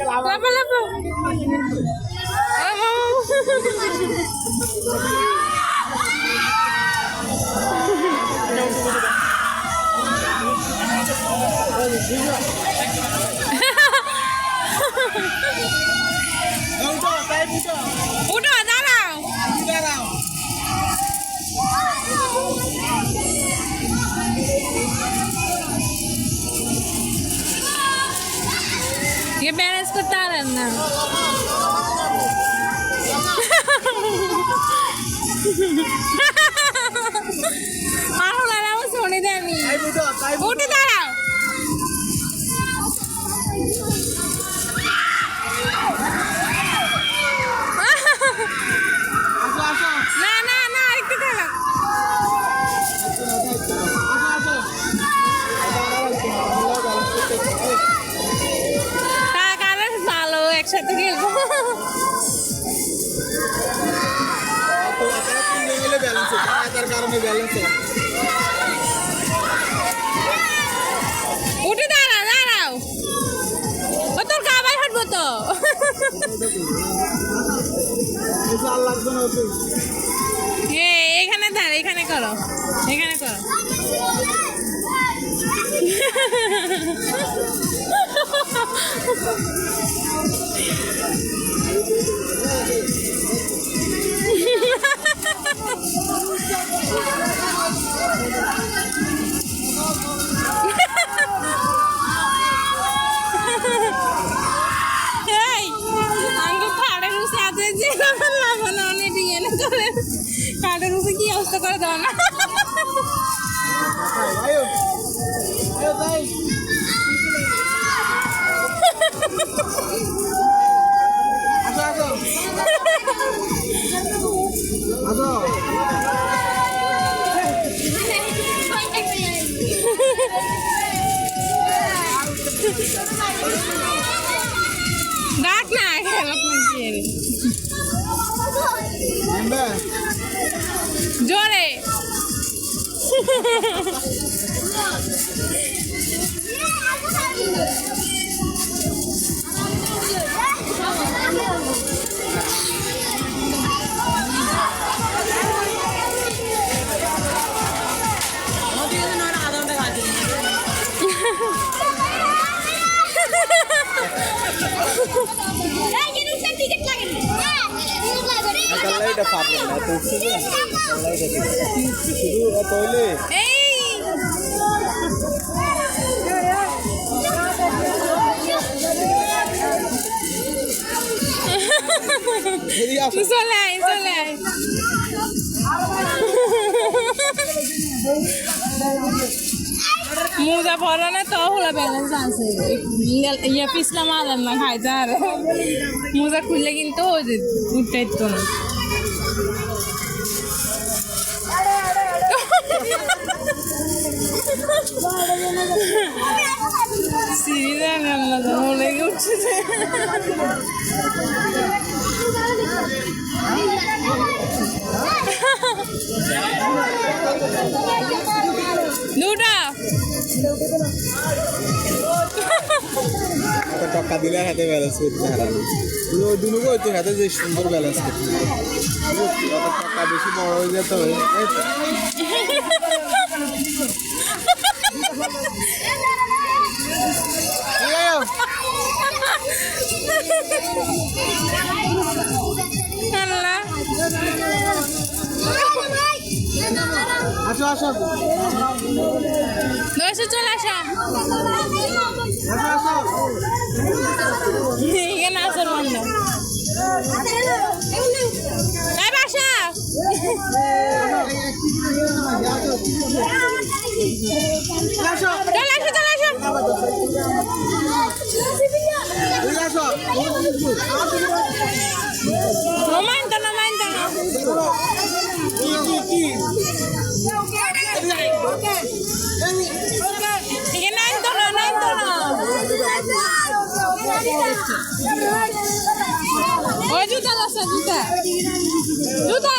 লাফা লাফা উঠো দাঁড়াও ये बैलेंस करता रहना आहो लाला वो सोने दे नहीं उठ दाड़ा ना ना ना एक दाड़ा একসাথে খেলবো উঠে দাঁড়াও দাঁড়াও ও তোর গাবাই হাঁটবো তো এখানে দাঁড়া এখানে করো এখানে করো কাঠের উপরে কি অবস্থা করে দাও না ডাক না জোরে এটা পাবো না তো শুধু তাহলে চলে আয় চলে আয় মোজা পরা না তো হলো ব্যালেন্স আছে ইয়া পিছলা মালেন না খাইতে আর মোজা খুললে কিন্তু উঠতে তো না সিঁড়ি দেয় না লেগে উঠছে দুটা টাকা দিলে হাতে ব্যালেন্স করতে হারানো দুটো হয়তো হাতে যে সুন্দর ব্যালেন্স করতে টাকা বেশি বড় হয়ে যেতে হবে আসো আসো দোষে চলে আসো এখানে আসো বন্ধ তাই বাসা চলে আসো চলে আসো মানতো না মানতো না ওই জুতা জুতা জুতা